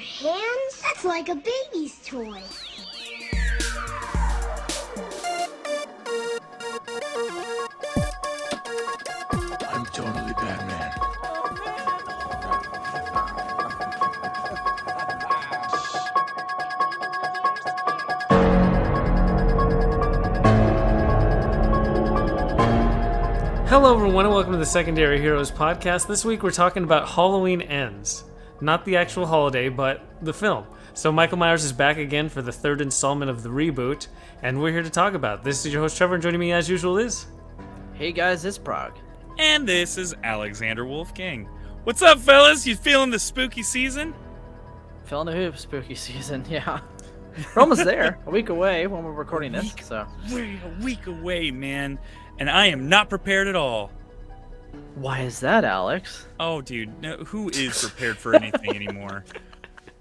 hands? That's like a baby's toy. I'm totally Batman. Hello everyone and welcome to the Secondary Heroes podcast. This week we're talking about Halloween Ends. Not the actual holiday, but the film. So Michael Myers is back again for the third installment of the reboot, and we're here to talk about it. This is your host Trevor, and joining me as usual is... Hey guys, it's Prague. And this is Alexander Wolfgang. What's up, fellas? You feeling the spooky season? Feeling the hoop, spooky season, yeah. We're almost there. A week away when we're recording this, so... We're a week away, man. And I am not prepared at all. Why is that, Alex? Oh, dude, no, who is prepared for anything anymore?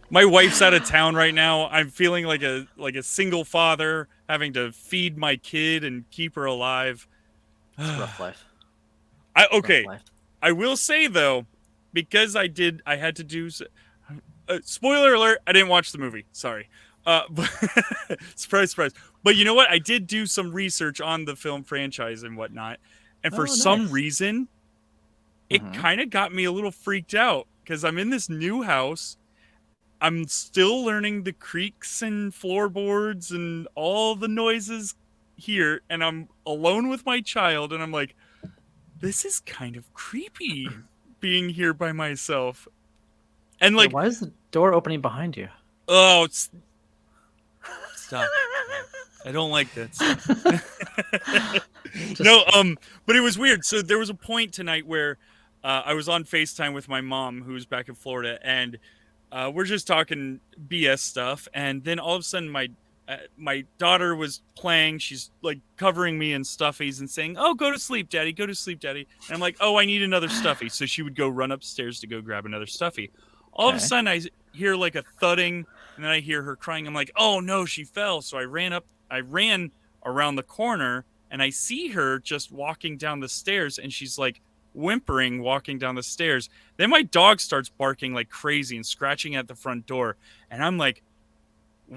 My wife's out of town right now. I'm feeling like a single father, having to feed my kid and keep her alive. It's a rough life. Okay. Rough life. I will say though, because I had to do. Spoiler alert! I didn't watch the movie. Sorry. But surprise, surprise. But you know what? I did do some research on the film franchise and whatnot, and for some reason, it kind of got me a little freaked out because I'm in this new house. I'm still learning the creaks and floorboards and all the noises here, and I'm alone with my child, and I'm like, this is kind of creepy being here by myself. And like, why is the door opening behind you? Oh, stop. I don't like this. No, but it was weird. So there was a point tonight where I was on FaceTime with my mom, who's back in Florida, and we're just talking BS stuff. And then all of a sudden, my daughter was playing. She's like covering me in stuffies and saying, "Oh, go to sleep, Daddy. Go to sleep, Daddy." And I'm like, "Oh, I need another stuffy." So she would go run upstairs to go grab another stuffy. All of a sudden, I hear like a thudding, and then I hear her crying. I'm like, "Oh no, she fell!" So I ran around the corner, and I see her just walking down the stairs, and she's like whimpering, walking down the stairs. Then my dog starts barking like crazy and scratching at the front door, and I'm like,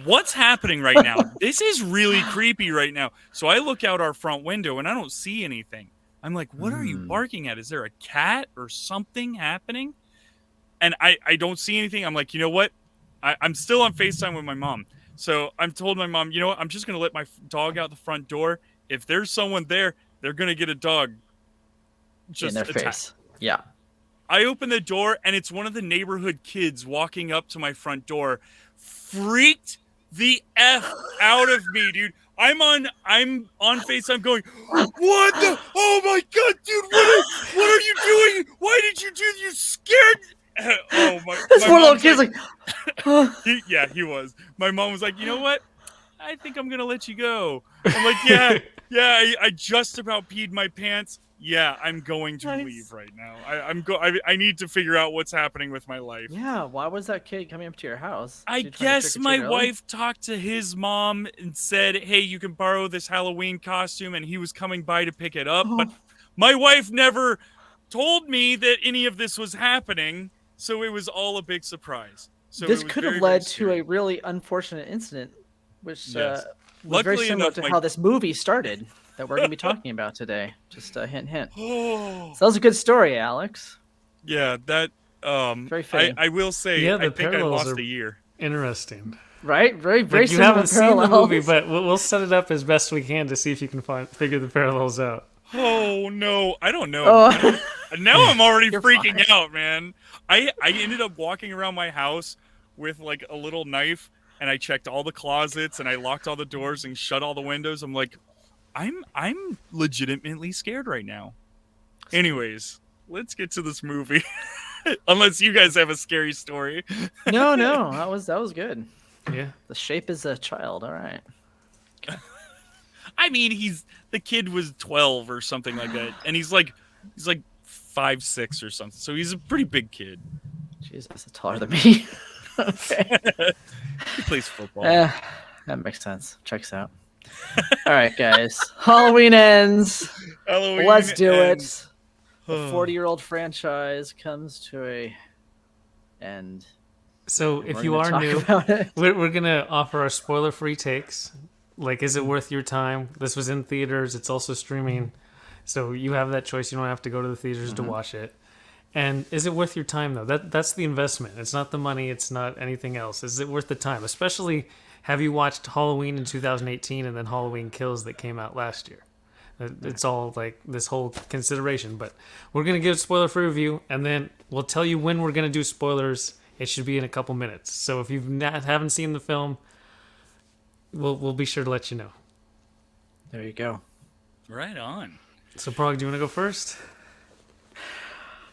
what's happening right now? This is really creepy right now. So I look out our front window, and I don't see anything. I'm like, what are you barking at? Is there a cat or something happening? And I don't see anything. I'm like, you know what? I'm still on FaceTime with my mom. So I'm told my mom, you know what? I'm just going to let my dog out the front door. If there's someone there, they're going to get a dog just in their face. Yeah. I open the door, and it's one of the neighborhood kids walking up to my front door. Freaked the F out of me, dude. I'm on FaceTime going, what the? Oh my God, dude, what are you doing? Why did you do? You scared? Oh my! This poor little kid's like, he was. My mom was like, you know what? I think I'm gonna let you go. I'm like, yeah. I just about peed my pants. Yeah, I'm going to leave right now. I need to figure out what's happening with my life. Yeah, why was that kid coming up to your house? I guess my wife talked to his mom and said, hey, you can borrow this Halloween costume, and he was coming by to pick it up. But my wife never told me that any of this was happening, so it was all a big surprise. So this could have led to a really unfortunate incident, which was very similar to how this movie started. That we're going to be talking about today. Just a hint. So that was a good story, Alex. Yeah, that very fitting. I will say, I think I lost a year. Interesting. Right? Very like, similar. You haven't seen the movie, but we'll set it up as best we can to see if you can figure the parallels out. Oh, no. I don't know. Now I'm already freaking fine. out, man. I ended up walking around my house with like a little knife, and I checked all the closets, and I locked all the doors and shut all the windows. I'm like, I'm legitimately scared right now. Anyways, let's get to this movie. Unless you guys have a scary story. No, that was good. Yeah. The shape is a child. All right. Okay. I mean, the kid was 12 or something like that, and he's like 5'6" or something. So he's a pretty big kid. Jesus, that's taller than me. Okay. He plays football. That makes sense. Checks out. All right, guys. Halloween ends. Let's do it. The 40-year-old franchise comes to a end. So if you gonna are talk new, about it. we're going to offer our spoiler-free takes. Like, is it worth your time? This was in theaters. It's also streaming. So you have that choice. You don't have to go to the theaters to watch it. And is it worth your time, though? That's the investment. It's not the money. It's not anything else. Is it worth the time? Especially, have you watched Halloween in 2018 and then Halloween Kills that came out last year? It's all like this whole consideration. But we're going to give a spoiler-free review, and then we'll tell you when we're going to do spoilers. It should be in a couple minutes. So if you haven't seen the film, we'll be sure to let you know. There you go. Right on. So, Prague, do you want to go first?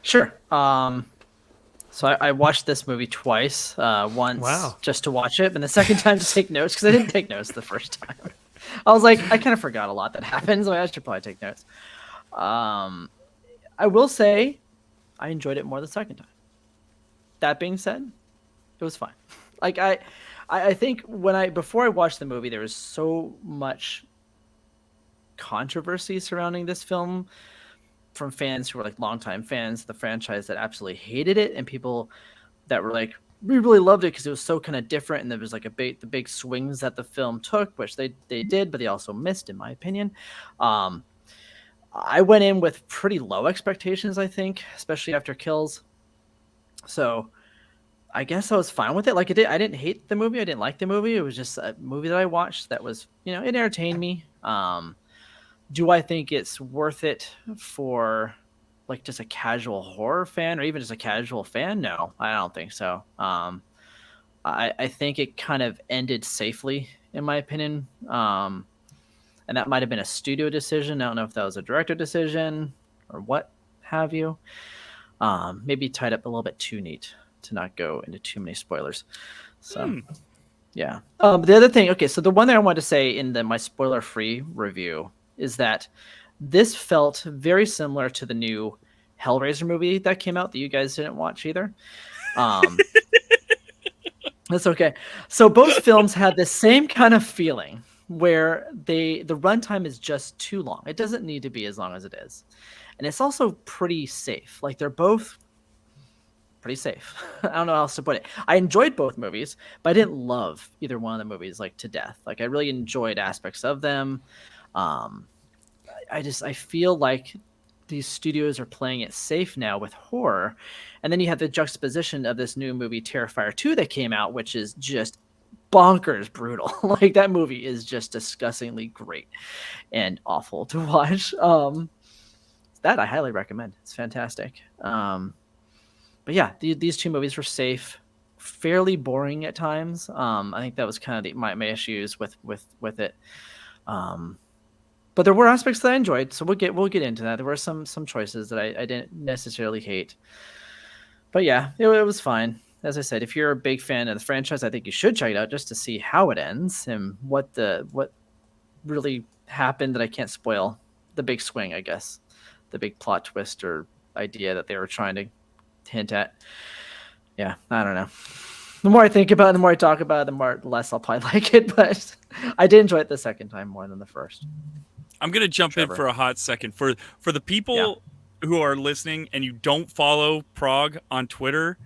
Sure. So I watched this movie twice. Once just to watch it, and the second time to take notes because I didn't take notes the first time. I was like, I kind of forgot a lot that happened, so I should probably take notes. I will say, I enjoyed it more the second time. That being said, it was fine. Like I think before I watched the movie, there was so much controversy surrounding this film from fans who were like longtime fans of the franchise that absolutely hated it, and people that were like, we really loved it because it was so kind of different, and there was like the big swings that the film took, which they did, but they also missed, in my opinion. I went in with pretty low expectations, I think, especially after Kills. So I guess I was fine with it. Like I didn't hate the movie. I didn't like the movie. It was just a movie that I watched that was, it entertained me. Do I think it's worth it for like just a casual horror fan or even just a casual fan? No, I don't think so. I think it kind of ended safely, in my opinion. And that might have been a studio decision. I don't know if that was a director decision or what have you. Maybe tied up a little bit too neat to not go into too many spoilers. So, yeah. The other thing, okay, so the one thing I wanted to say in my spoiler-free review is that this felt very similar to the new Hellraiser movie that came out that you guys didn't watch either. That's okay. So both films had the same kind of feeling where the runtime is just too long. It doesn't need to be as long as it is. And it's also pretty safe. Like they're both pretty safe. I don't know how else to put it. I enjoyed both movies, but I didn't love either one of the movies like to death. Like I really enjoyed aspects of them. I feel like these studios are playing it safe now with horror. And then you have the juxtaposition of this new movie, Terrifier 2, that came out, which is just bonkers brutal. Like that movie is just disgustingly great and awful to watch. That I highly recommend. It's fantastic. But yeah, these two movies were safe, fairly boring at times. I think that was kind of my issues with it. But there were aspects that I enjoyed, so we'll get into that. There were some choices that I didn't necessarily hate. But yeah, it was fine. As I said, if you're a big fan of the franchise, I think you should check it out just to see how it ends and what really happened that I can't spoil. The big swing, I guess. The big plot twist or idea that they were trying to hint at. Yeah, I don't know. The more I think about it, the more I talk about it, the less I'll probably like it. But I did enjoy it the second time more than the first. I'm going to jump in for a hot second. For the people who are listening and you don't follow Prague on Twitter,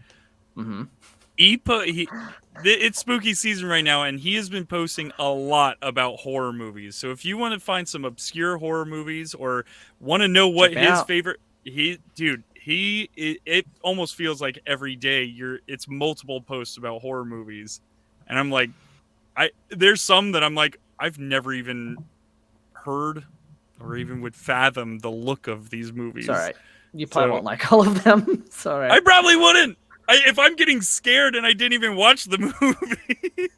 it's spooky season right now, and he has been posting a lot about horror movies. So if you want to find some obscure horror movies or want to know what his favorite... It almost feels like every day it's multiple posts about horror movies. And I'm like, there's some that I'm like, I've never even heard or even would fathom the look of these movies. It's all right. You probably won't like all of them. It's all right. I probably wouldn't. If I'm getting scared and I didn't even watch the movie.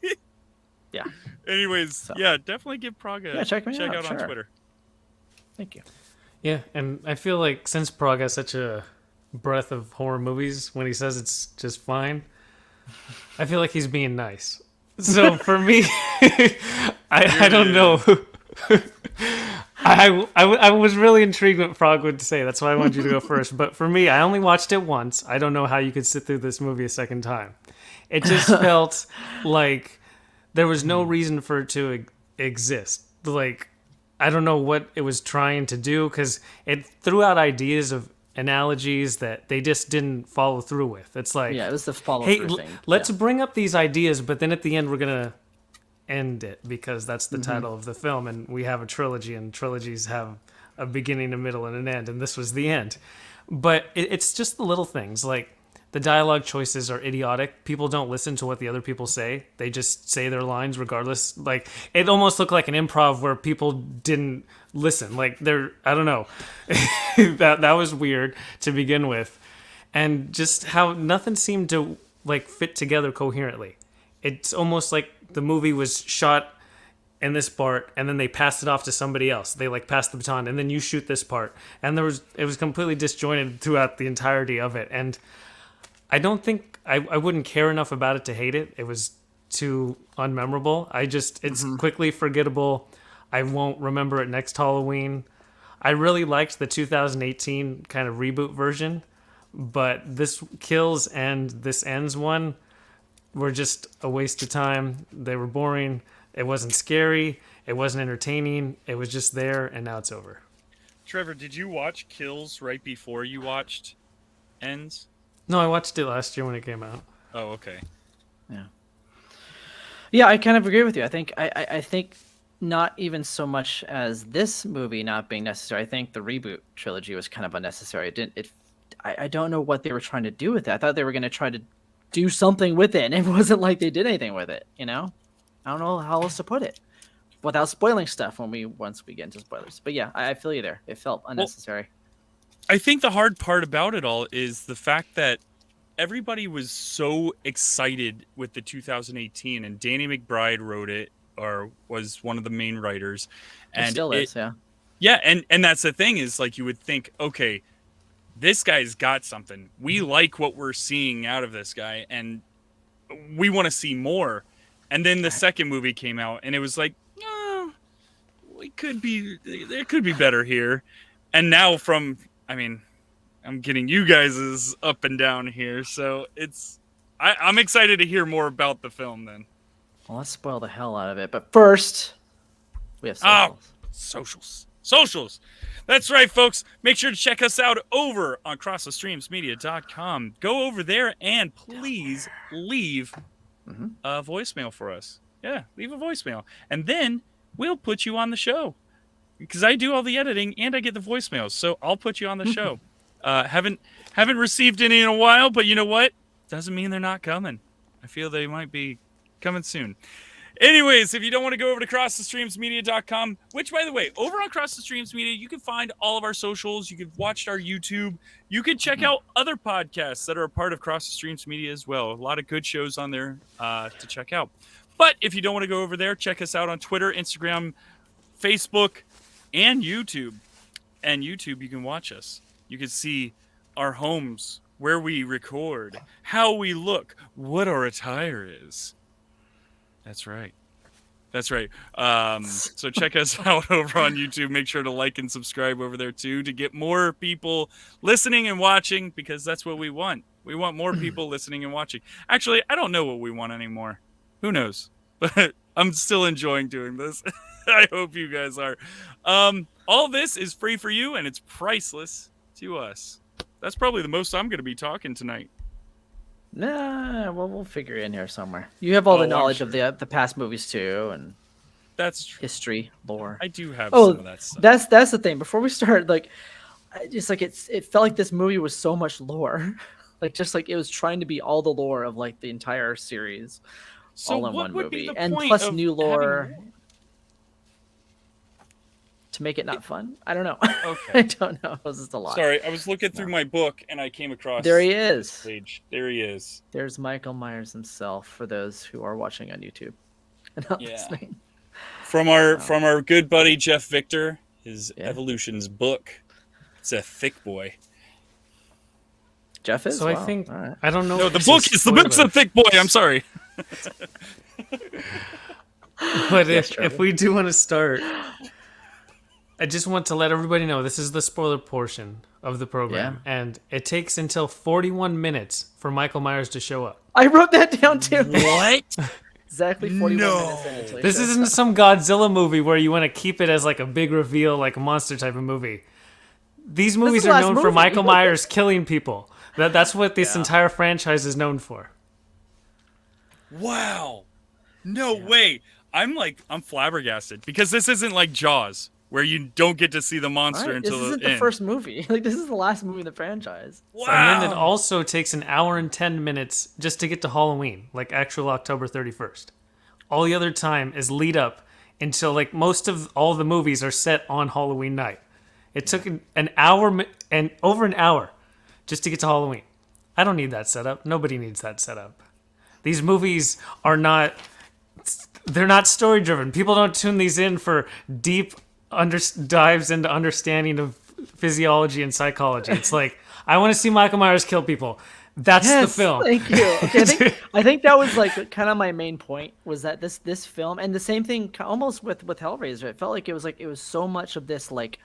Yeah. Anyways, definitely give Prague a check out on Twitter. Thank you. Yeah, and I feel like since Prague has such a breadth of horror movies, when he says it's just fine, I feel like he's being nice. So for me, I don't know. I was really intrigued what Prague would say. That's why I wanted you to go first. But for me, I only watched it once. I don't know how you could sit through this movie a second time. It just felt like there was no reason for it to exist. Like, I don't know what it was trying to do because it threw out ideas of analogies that they just didn't follow through with. It's like, yeah, it was the follow hey, through thing. let's bring up these ideas, but then at the end we're gonna end it because that's the title of the film, and we have a trilogy, and trilogies have a beginning, a middle, and an end, and this was the end. But it's just the little things, like the dialogue choices are idiotic. People don't listen to what the other people say. They just say their lines regardless. Like, it almost looked like an improv where people didn't listen. Like, I don't know. that was weird to begin with. And just how nothing seemed to, like, fit together coherently. It's almost like the movie was shot in this part, and then they passed it off to somebody else. They, like, passed the baton, and then you shoot this part. And it was completely disjointed throughout the entirety of it. And I don't think I wouldn't care enough about it to hate it. It was too unmemorable. It's quickly forgettable. I won't remember it next Halloween. I really liked the 2018 kind of reboot version, but this Kills and This Ends one were just a waste of time. They were boring. It wasn't scary. It wasn't entertaining. It was just there, and now it's over. Trevor, did you watch Kills right before you watched Ends? No, I watched it last year when it came out. Oh, okay. Yeah, I kind of agree with you. I think not even so much as this movie not being necessary. I think the reboot trilogy was kind of unnecessary. I don't know what they were trying to do with that. I thought they were going to try to do something with it, and it wasn't like they did anything with it. You know, I don't know how else to put it without spoiling stuff once we get into spoilers. But yeah, I feel you there. It felt unnecessary. I think the hard part about it all is the fact that everybody was so excited with the 2018, and Danny McBride wrote it, or was one of the main writers. And it still is, yeah. Yeah, and that's the thing is, like, you would think, okay, this guy's got something. We like what we're seeing out of this guy, and we want to see more. And then the second movie came out, and it was like, there could be better here. And now I'm getting you guys' up and down here, so I'm excited to hear more about the film then. Well, let's spoil the hell out of it. But first, we have socials. Socials. That's right, folks. Make sure to check us out over on crossthestreamsmedia.com. Go over there and please leave a voicemail for us. Yeah, leave a voicemail. And then we'll put you on the show. Because I do all the editing and I get the voicemails, so I'll put you on the show. Haven't received any in a while, but you know what? Doesn't mean they're not coming. I feel they might be coming soon. Anyways, if you don't want to go over to crossthestreamsmedia.com, which, by the way, over on Cross the Streams Media, you can find all of our socials. You can watch our YouTube. You can check out other podcasts that are a part of Cross the Streams Media as well. A lot of good shows on there to check out. But if you don't want to go over there, check us out on Twitter, Instagram, Facebook, and YouTube. And YouTube, you can watch us. You can see our homes, where we record, how we look, what our attire is. That's right. So check us out over on YouTube. Make sure to like and subscribe over there too to get more people listening and watching, because that's what we want. We want more people listening and watching. Actually, I don't know what we want anymore. Who knows? But I'm still enjoying doing this. I hope you guys are. All this is free for you, and it's priceless to us. That's probably the most I'm going to be talking tonight. Nah, well, we'll figure it in here somewhere. You have all the knowledge of the past movies too, and that's true. History, lore. I do have some of that stuff. That's the thing. Before we start, like, it felt like this movie was so much lore, like just like it was trying to be all the lore of like the entire series, all in one movie, and plus new lore. To make it not fun? I don't know. Okay. I don't know. It was just a lot. Sorry, I was looking through my book and I came across. There he is. Page. There he is. There's Michael Myers himself. For those who are watching on YouTube and not listening. From our good buddy Jeff Victor, his Evolutions book. It's a thick boy. Jeff is. So I think I don't know. No, the book's a thick boy. I'm sorry. But if we do want to start. I just want to let everybody know this is the spoiler portion of the program, and it takes until 41 minutes for Michael Myers to show up. I wrote that down too. What? Exactly 41 minutes in. This isn't some Godzilla movie where you want to keep it as like a big reveal, like a monster type of movie. These movies are known for Michael Myers killing people. That's what this entire franchise is known for. Wow. No way. I'm flabbergasted because this isn't like Jaws, where you don't get to see the monster until this isn't the first movie. Like, this is the last movie in the franchise. Wow. And then it also takes an hour and 10 minutes just to get to Halloween, like actual October 31st. All the other time is lead up until, like, most of all the movies are set on Halloween night. It took an hour and over an hour just to get to Halloween. I don't need that setup. Nobody needs that setup. These movies are not... They're not story-driven. People don't tune these in for deep dives into understanding of physiology and psychology. It's like, I want to see Michael Myers kill people. That's the film. Thank you. Okay, I think that was like kind of my main point, was that this film, and the same thing almost with Hellraiser. It felt like it was so much of this like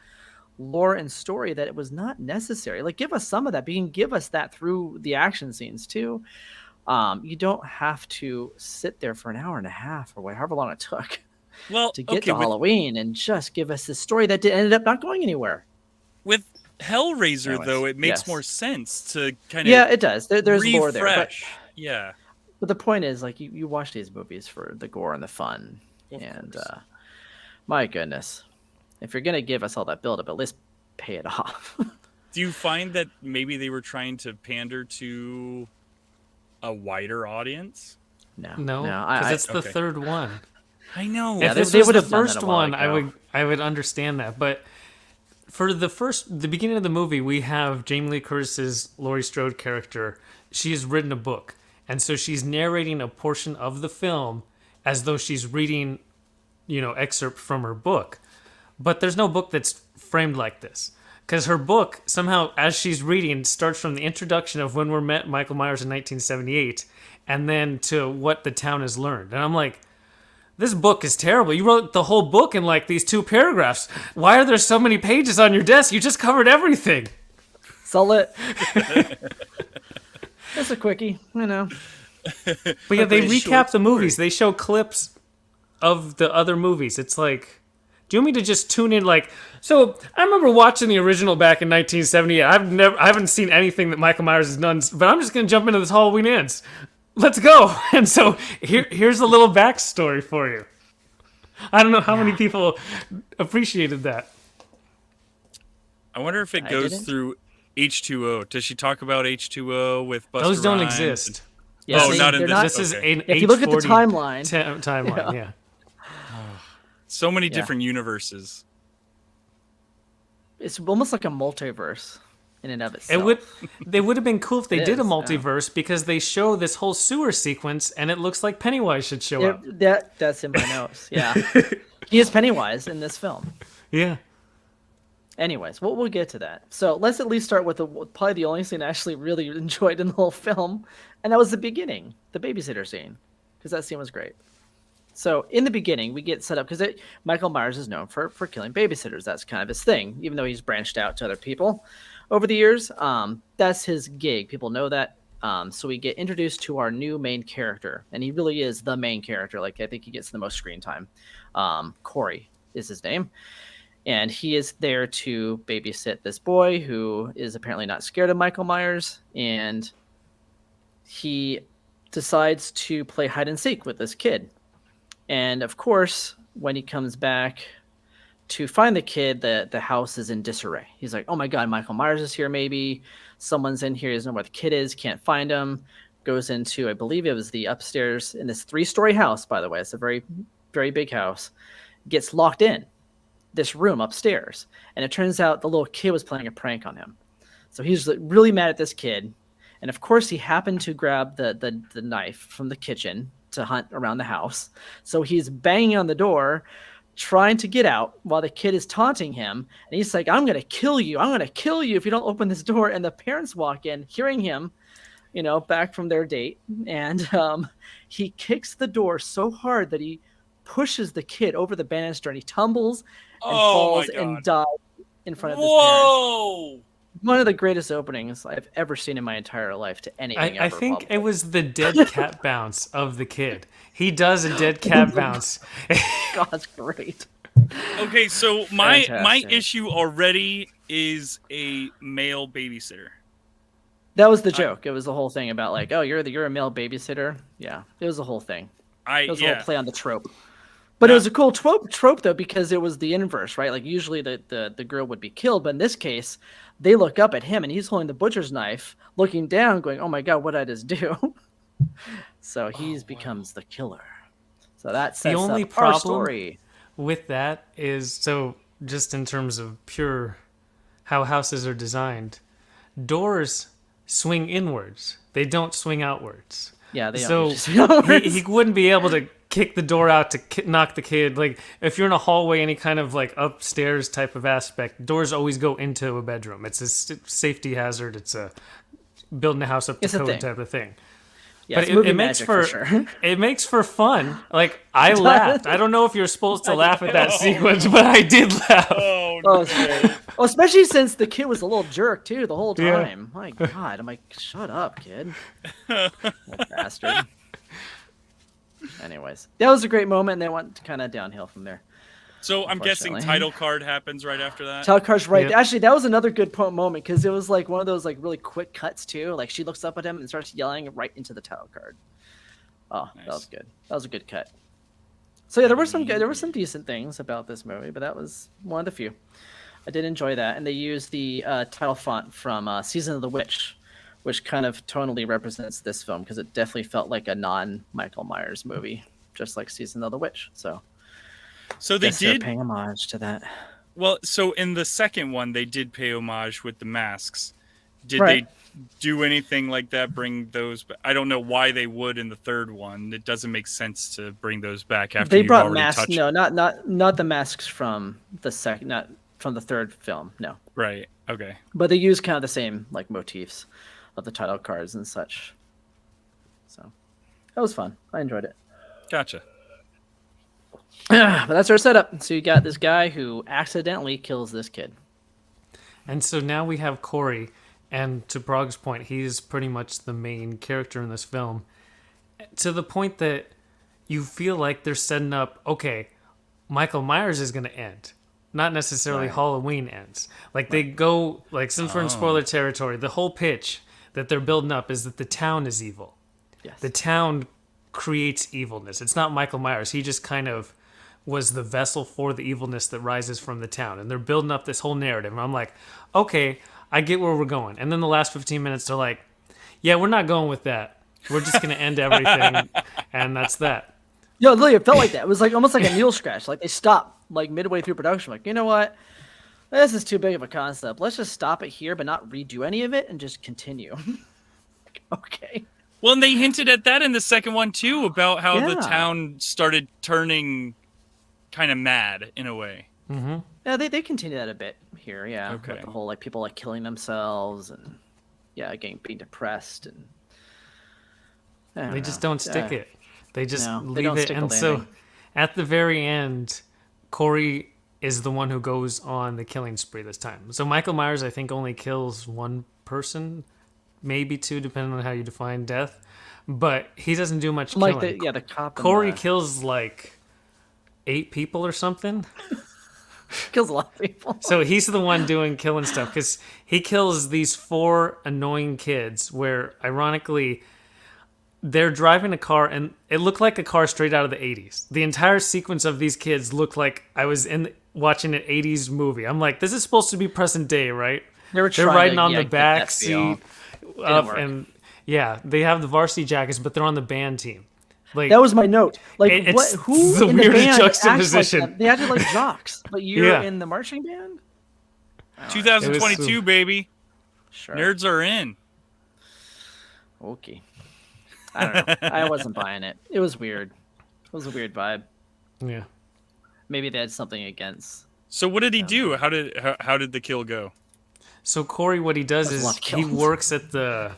lore and story that it was not necessary. Like, give us some of that, but you can give us that through the action scenes too. You don't have to sit there for an hour and a half or however long it took to get to Halloween and just give us this story that ended up not going anywhere. With Hellraiser, though, it makes more sense to kind of it does. There's lore there. But the point is, like, you watch these movies for the gore and the fun. My goodness. If you're going to give us all that buildup, at least pay it off. Do you find that maybe they were trying to pander to a wider audience? No, because it's the third one. I know. If this was the first one, I would understand that. But for the beginning of the movie, we have Jamie Lee Curtis's Laurie Strode character. She has written a book, and so she's narrating a portion of the film as though she's reading, excerpt from her book. But there's no book that's framed like this. Because her book, somehow, as she's reading, starts from the introduction of when we met Michael Myers in 1978, and then to what the town has learned. And I'm like, this book is terrible. You wrote the whole book in, like, these 2 paragraphs. Why are there so many pages on your desk? You just covered everything. Sell it. That's a quickie, But yeah, they recap the movies. They show clips of the other movies. It's like... Do you want me to just tune in? Like, so I remember watching the original back in 1978. I haven't seen anything that Michael Myers has done, but I'm just gonna jump into this Halloween Ends. Let's go. And so here's a little backstory for you. I don't know how many people appreciated that. I wonder if it goes through H2O. Does she talk about H2O with Busta Those don't Rhymes? exist. Yeah, not in this. This is an if you look at the timeline. Timeline, yeah. So many different universes. It's almost like a multiverse in and of itself. They would have been cool if they did a multiverse because they show this whole sewer sequence and it looks like Pennywise should show up. That's in my notes. Yeah, he is Pennywise in this film. Yeah. Anyways, we'll get to that. So let's at least start with probably the only scene I actually really enjoyed in the whole film, and that was the beginning, the babysitter scene, because that scene was great. So in the beginning, we get set up because Michael Myers is known for killing babysitters. That's kind of his thing, even though he's branched out to other people over the years. That's his gig. People know that. So we get introduced to our new main character, and he really is the main character. Like, I think he gets the most screen time. Corey is his name, and he is there to babysit this boy who is apparently not scared of Michael Myers, and he decides to play hide and seek with this kid. And of course, when he comes back to find the kid, the house is in disarray. He's like, oh my God, Michael Myers is here maybe. Someone's in here. He doesn't know where the kid is. Can't find him. Goes into, I believe it was the upstairs in this 3-story house, by the way. It's a very, very big house. Gets locked in this room upstairs. And it turns out the little kid was playing a prank on him. So he's really mad at this kid. And of course, he happened to grab the knife from the kitchen to hunt around the house. So he's banging on the door, trying to get out while the kid is taunting him. And he's like, I'm going to kill you. I'm going to kill you if you don't open this door. And the parents walk in, hearing him, back from their date. And he kicks the door so hard that he pushes the kid over the banister, and he tumbles and falls and dies in front of his parents. One of the greatest openings I've ever seen in my entire life to anything. I think probably. It was the dead cat bounce of the kid. He does a dead cat bounce. God, that's great. Okay, so my issue already is a male babysitter. That was the joke. It was the whole thing about like, oh, you're a male babysitter. Yeah, it was the whole thing. It was a whole play on the trope. But it was a cool trope though, because it was the inverse, right? Like usually the girl would be killed, but in this case, they look up at him and he's holding the butcher's knife, looking down, going, "Oh my God, what did I just do?" So he becomes the killer. So that sets the only up problem our story. with that is, so just in terms of pure how houses are designed, doors swing inwards. They don't swing outwards. Yeah, they so don't swing outwards. he wouldn't be able to kick the door out to knock the kid. Like if you're in a hallway, any kind of like upstairs type of aspect, doors always go into a bedroom. It's a safety hazard. It's a building a house up to code type of thing. Yeah, but it makes for sure. It makes for fun. Like I laughed. I don't know if you're supposed to laugh at that sequence, but I did laugh. Oh, no. Well, especially since the kid was a little jerk too the whole time. Yeah. My God, I'm like, shut up, kid. That bastard. Anyways, that was a great moment, and then went kind of downhill from there. So I'm guessing title card happens right after that. Title card's right. Yep. Actually, that was another good moment because it was like one of those like really quick cuts too. Like she looks up at him and starts yelling right into the title card. Oh, nice. That was good. That was a good cut. So yeah, there were some decent things about this movie, but that was one of the few. I did enjoy that, and they used the title font from Season of the Witch, which kind of tonally represents this film because it definitely felt like a non-Michael Myers movie, just like Season of the Witch. So they did pay homage to that. Well, so in the second one, they did pay homage with the masks. Did they do anything like that? Bring those? I don't know why they would in the third one. It doesn't make sense to bring those back after they you've brought already masks. touched. No, not the masks from the second, not from the third film. No. Right. Okay. But they use kind of the same like motifs of the title cards and such. So that was fun. I enjoyed it. Gotcha. But that's our setup. So you got this guy who accidentally kills this kid. And so now we have Corey, and to Brog's point, he's pretty much the main character in this film, to the point that you feel like they're setting up, okay, Michael Myers is going to end. Not necessarily Halloween ends. Like they go, like since we're in spoiler territory, the whole pitch that they're building up is that the town is evil. Yes. The town creates evilness. It's not Michael Myers. He just kind of was the vessel for the evilness that rises from the town. And they're building up this whole narrative. And I'm like, okay, I get where we're going. And then the last 15 minutes, they're like, yeah, we're not going with that. We're just going to end everything. And that's that. Yo, literally, it felt like that. It was like almost like a needle scratch. Like they stopped like midway through production. Like, you know what? This is too big of a concept. Let's just stop it here, but not redo any of it and just continue. Like, okay. Well, and they hinted at that in the second one too, about how the town started turning kind of mad in a way. Mm-hmm. Yeah, they continue that a bit here. Yeah, okay. With the whole like people like killing themselves and being depressed and they just don't stick it. They just leave it. And so at the very end, Corey is the one who goes on the killing spree this time. So Michael Myers, I think, only kills one person, maybe two, depending on how you define death. But he doesn't do much killing. Like the cop. Corey kills like 8 people or something. Kills a lot of people. So he's the one doing killing stuff because he kills these 4 annoying kids where, ironically, they're driving a car and it looked like a car straight out of the 80s. The entire sequence of these kids looked like I was watching an 80s movie. I'm like, this is supposed to be present day, right? They're riding on the back seat. And they have the varsity jackets, but they're on the band team. Like, that was my note. Like, who the in the band juxtaposition. Acts like that? They acted like jocks, but you're in the marching band? 2022, baby. Sure. Nerds are in. Okay. I don't know. I wasn't buying it. It was weird. It was a weird vibe. Yeah. Maybe they had something against. So what did he do? How did the kill go? So Corey, what he does is he works at a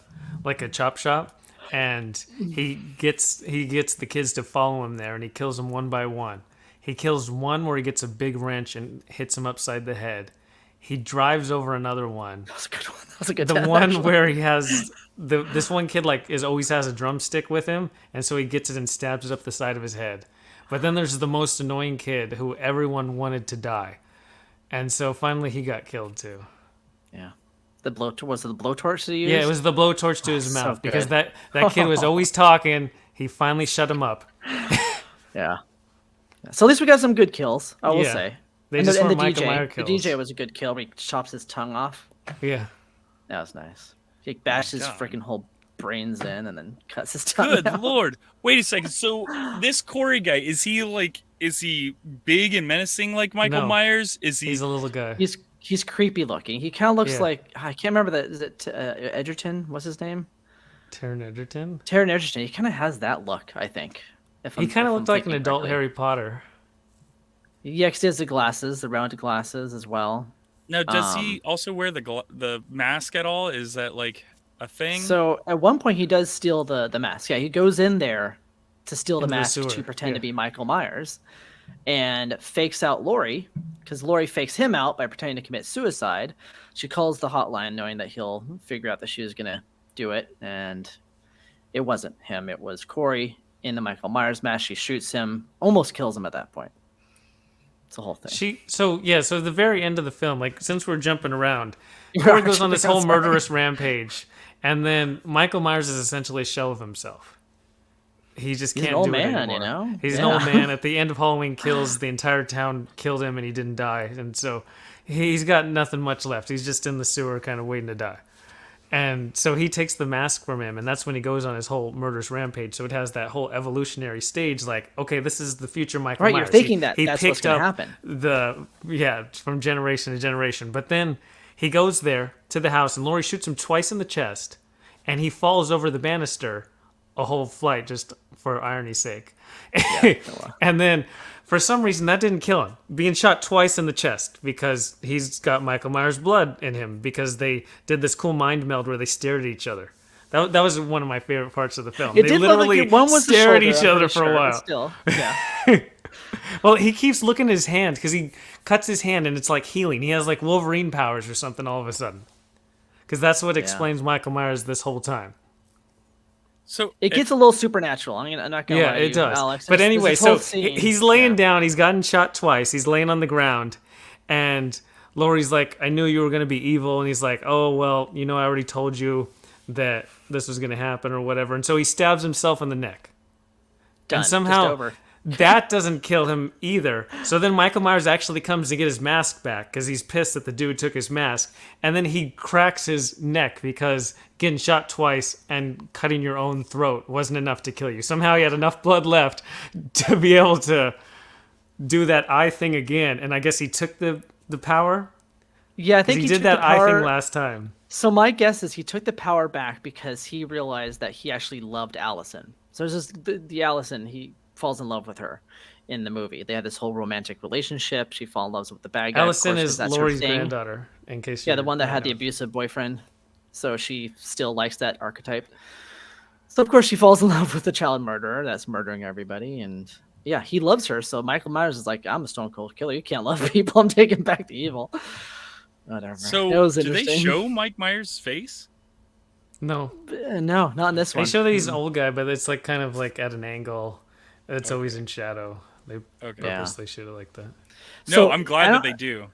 chop shop, and he gets the kids to follow him there, and he kills them one by one. He kills one where he gets a big wrench and hits him upside the head. He drives over another one. That was a good one. That was a good The one where he has this one kid always has a drumstick with him, and so he gets it and stabs it up the side of his head. But then there's the most annoying kid who everyone wanted to die, and so finally he got killed too. Yeah. Was it the blowtorch that he used? Yeah, it was the blowtorch to his mouth so because good. that kid was always talking. He finally shut him up. Yeah. So at least we got some good kills, I will Yeah. say. They And just the weren't Michael Myers The kills. DJ was a good kill where he chops his tongue off. Yeah. That was nice. He bashed his freaking whole brains in and then cuts his tongue Good out. lord! Wait a second. So this Corey guy, is he big and menacing like Michael No. Myers? Is he? He's a little guy. He's creepy looking. He kind of looks Yeah. like, I can't remember that. Is it Edgerton? What's his name? Taron Egerton. Taron Egerton. He kind of has that look, I think. He kind of looked like an adult Harry Potter. Yeah, 'cause he has the glasses, the rounded glasses as well. Now, does he also wear the mask at all? Is that like a thing? So at one point he does steal the mask. Yeah, he goes in there to steal the Into the mask sewer, to pretend to yeah. be Michael Myers, and fakes out Laurie because Laurie fakes him out by pretending to commit suicide. She calls the hotline knowing that he'll figure out that she was gonna do it, and it wasn't him. It was Corey in the Michael Myers mask. She shoots him, almost kills him at that point. It's the whole thing. So at the very end of the film, like since we're jumping around, Corey goes on this whole murderous rampage, and then Michael Myers is essentially a shell of himself. He just He's can't an old do it man, anymore. you know? He's an old man. At the end of Halloween Kills, the entire town killed him, and he didn't die, and so he's got nothing much left. He's just in the sewer, kind of waiting to die. And so he takes the mask from him, and that's when he goes on his whole murderous rampage. So it has that whole evolutionary stage, like, okay, this is the future Michael Right, Myers. you're thinking he that's picked what's gonna up happen. from generation to generation. But then he goes there to the house, and Laurie shoots him twice in the chest, and he falls over the banister a whole flight, just for irony's sake. And then, for some reason, that didn't kill him. Being shot twice in the chest because he's got Michael Myers' blood in him because they did this cool mind meld where they stared at each other. That was one of my favorite parts of the film. It They did literally look like one was the stare at shoulder, each I'm other pretty for a sure, but while. Still, yeah. Well, he keeps looking at his hand because he cuts his hand and it's like healing. He has like Wolverine powers or something all of a sudden. Because that's what explains Michael Myers this whole time. So It gets a little supernatural. I mean, I'm not gonna lie to it you, does. Alex. But There's anyway, this whole so scene. he's laying down. He's gotten shot twice. He's laying on the ground, and Laurie's like, "I knew you were going to be evil," and he's like, "Oh well, I already told you that this was going to happen or whatever." And so he stabs himself in the neck, Done. and Just somehow over. that doesn't kill him either. So then Michael Myers actually comes to get his mask back because he's pissed that the dude took his mask, and then he cracks his neck because getting shot twice and cutting your own throat wasn't enough to kill you. Somehow he had enough blood left to be able to do that eye thing again, and I guess he took the power. Yeah, I think He took did that the eye power. thing last time. So my guess is he took the power back because he realized that he actually loved Allison. So there's just the Allison, he falls in love with her in the movie. They had this whole romantic relationship. She falls in love with the bad guy. Allison of course, 'cause is that's her Laurie's thing. granddaughter, in case Yeah, you the one that don't had the know. abusive boyfriend. So she still likes that archetype. So of course she falls in love with the child murderer that's murdering everybody, and yeah, he loves her. So Michael Myers is like, I'm a stone cold killer. You can't love people. I'm taking back the evil. Whatever. So it was do they interesting. show Mike Myers' face? No, No, not in this they one. show that he's an old guy, but it's like kind of like at an angle. It's always in shadow. They Okay. purposely shoot it like that. No, So, I'm I glad that don't- they do.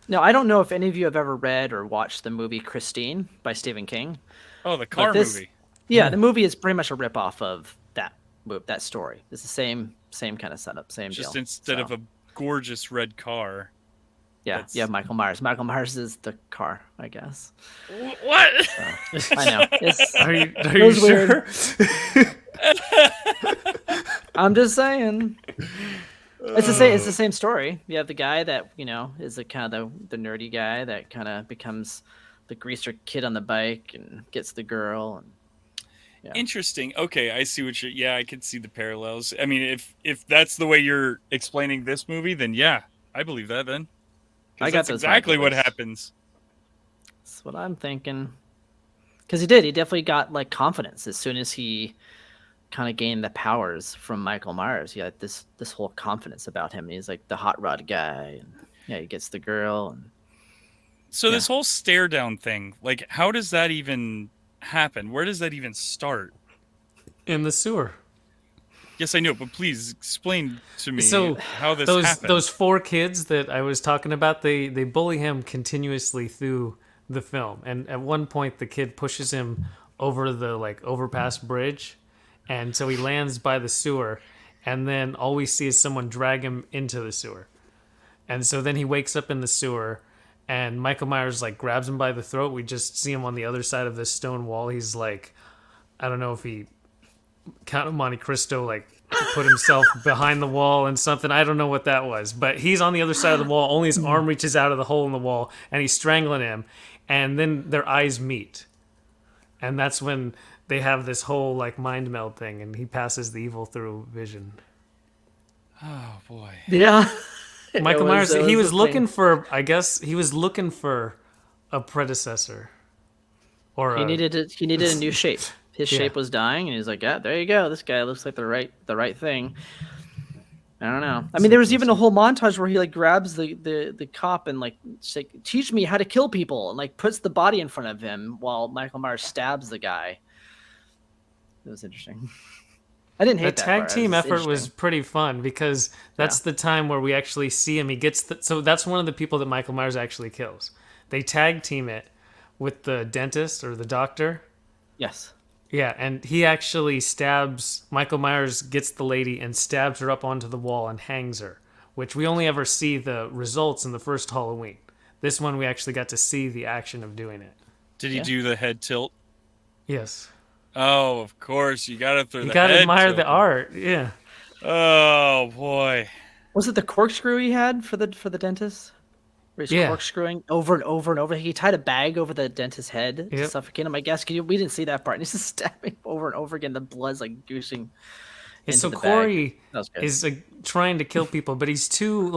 Now, I don't know if any of you have ever read or watched the movie Christine by Stephen King. Oh, the car this- movie. Yeah, the movie is pretty much a ripoff of that story. It's the same kind of setup, same Just deal. instead So, of a gorgeous red car. yeah, that's- you have Michael Myers. Michael Myers is the car, I guess. What? I know. It's, Are you was sure? weird. I'm just saying. It's the same. It's the same story. You have the guy that is the kind of the nerdy guy that kind of becomes the greaser kid on the bike and gets the girl. And yeah. Interesting. Okay, I see what you're. Yeah, I could see the parallels. I mean, if that's the way you're explaining this movie, then yeah, I believe that. Then 'Cause I got that's those exactly what vibes. happens. That's what I'm thinking. Because he did. He definitely got like confidence as soon as he kind of gained the powers from Michael Myers. He had this whole confidence about him. And he's like the hot rod guy, and yeah, he gets the girl. And So this whole stare down thing, like, how does that even happen? Where does that even start? In the sewer. Yes, I know, but please explain to me So how this those happens. those 4 kids that I was talking about, they bully him continuously through the film. And at one point, the kid pushes him over the overpass bridge, and so he lands by the sewer, and then all we see is someone drag him into the sewer. And so then he wakes up in the sewer, and Michael Myers grabs him by the throat. We just see him on the other side of this stone wall. He's I don't know if he Count of Monte Cristo put himself behind the wall and something. I don't know what that was, but he's on the other side of the wall. Only his arm reaches out of the hole in the wall, and he's strangling him. And then their eyes meet, and that's when they have this whole mind meld thing, and he passes the evil through vision. Oh boy. Yeah. Michael Myers, he was looking for, I guess, he was looking for a predecessor. Or he needed a new shape. His shape was dying, and he's like, "Yeah, there you go. This guy looks like the right thing." I don't know. I mean, there was even a whole montage where he grabs the cop and teach me how to kill people, and puts the body in front of him while Michael Myers stabs the guy. It was interesting. I didn't hate the that tag part. team effort was pretty fun because that's the time where we actually see him. He gets so that's one of the people that Michael Myers actually kills. They tag team it with the dentist or the doctor. Yes. Yeah, and he actually stabs, Michael Myers gets the lady and stabs her up onto the wall and hangs her, which we only ever see the results in the first Halloween. This one we actually got to see the action of doing it. Did he do the head tilt? Yes. Oh, of course. You gotta throw the head You gotta admire tilt. the art, yeah. Oh boy. Was it the corkscrew he had for the dentist? Where he's corkscrewing over and over and over. He tied a bag over the dentist's head to suffocate him, I guess. We didn't see that part. And he's just stabbing over and over again. The blood's goosing. So Corey is trying to kill people, but he's too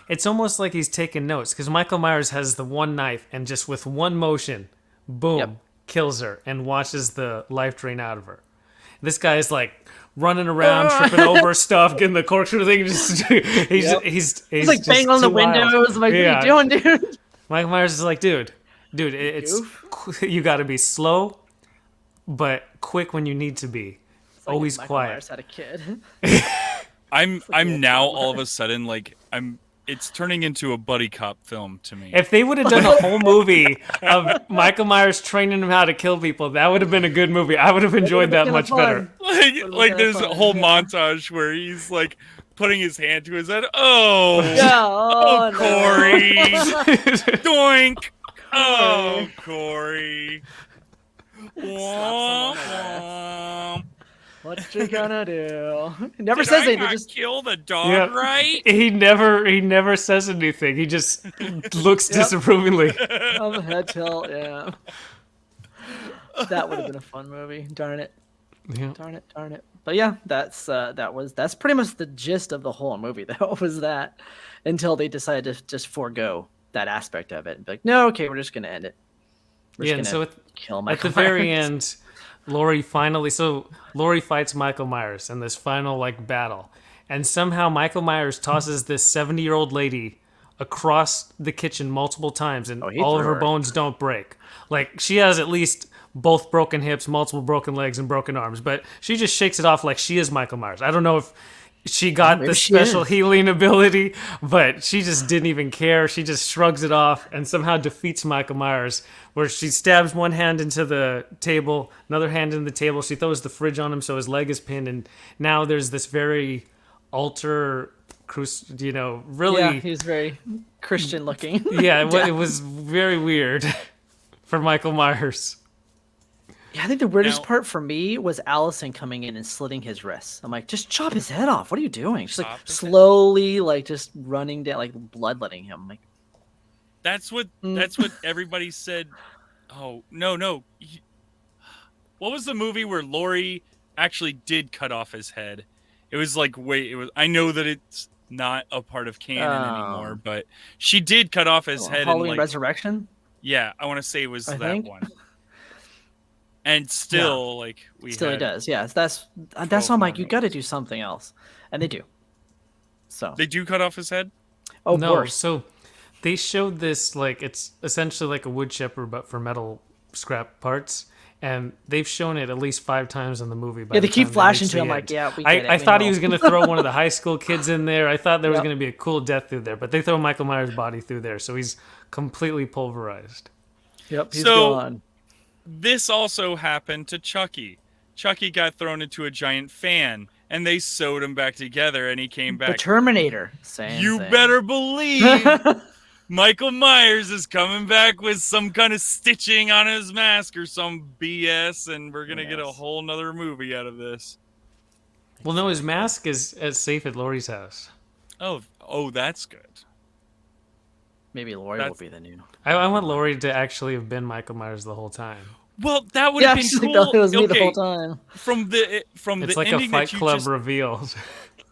it's almost like he's taking notes because Michael Myers has the one knife and just with one motion, boom, kills her and watches the life drain out of her. This guy is running around, tripping over stuff, getting the corkscrew thing. He's just banging on the windows. What are you doing, dude? Michael Myers is dude, it's you got to be slow, but quick when you need to be. Always Michael quiet. Myers had a kid. I'm now all of a sudden it's turning into a buddy cop film to me. If they would have done a whole movie of Michael Myers training him how to kill people, that would have been a good movie. I would have enjoyed that much better. There's a whole montage where he's putting his hand to his head. Oh, yeah, Corey, doink. Oh, Corey. What you gonna do? He never says anything. Just kill the dog, right? He never says anything. He just looks disapprovingly. Head tilt, yeah. That would have been a fun movie. Darn it. Yeah. Darn it. But yeah, that's pretty much the gist of the whole movie. That was that until they decided to just forego that aspect of it and be like, no, okay, we're just gonna end it. And so kill Michael at the very end, Laurie fights Michael Myers in this final battle, and somehow Michael Myers tosses this 70-year-old lady across the kitchen multiple times, and all of her bones don't break. She has at least both broken hips, multiple broken legs, and broken arms, but she just shakes it off like she is Michael Myers. I don't know if she got the special healing ability, but she just didn't even care. She just shrugs it off and somehow defeats Michael Myers, where she stabs one hand into the table, another hand in the table. She throws the fridge on him so his leg is pinned, and now there's this very really... Yeah, he's very Christian looking. Yeah, it was very weird for Michael Myers. Yeah, I think the weirdest part for me was Allison coming in and slitting his wrists. I'm like, just chop his head off. What are you doing? She's slowly, just running down, bloodletting him. I'm like, that's what everybody said. Oh no! What was the movie where Laurie actually did cut off his head? It was I know that it's not a part of canon anymore, but she did cut off his head. Halloween Resurrection. Yeah, I want to say it was that one. And still, he does. Yeah, that's why I'm like, you got to do something else, and they do. So they do cut off his head. Oh no! Worse. So they showed this it's essentially like a wood chipper, but for metal scrap parts, and they've shown it at least 5 times in the movie. They keep flashing to him like, yeah, we get it. I thought he was going to throw one of the high school kids in there. I thought there was going to be a cool death through there, but they throw Michael Myers' body through there, so he's completely pulverized. Yep, he's So gone. this also happened to Chucky. Chucky got thrown into a giant fan, and they sewed him back together, and he came back. The Terminator. Same You thing. better believe Michael Myers is coming back with some kind of stitching on his mask or some BS, and we're gonna get a whole nother movie out of this. Well, no, his mask is as safe at Laurie's house. Oh, that's good. Maybe Laurie will be the new. I want Laurie to actually have been Michael Myers the whole time. Well, that would have been cool. It was me the whole time. It's like a Fight Club reveal.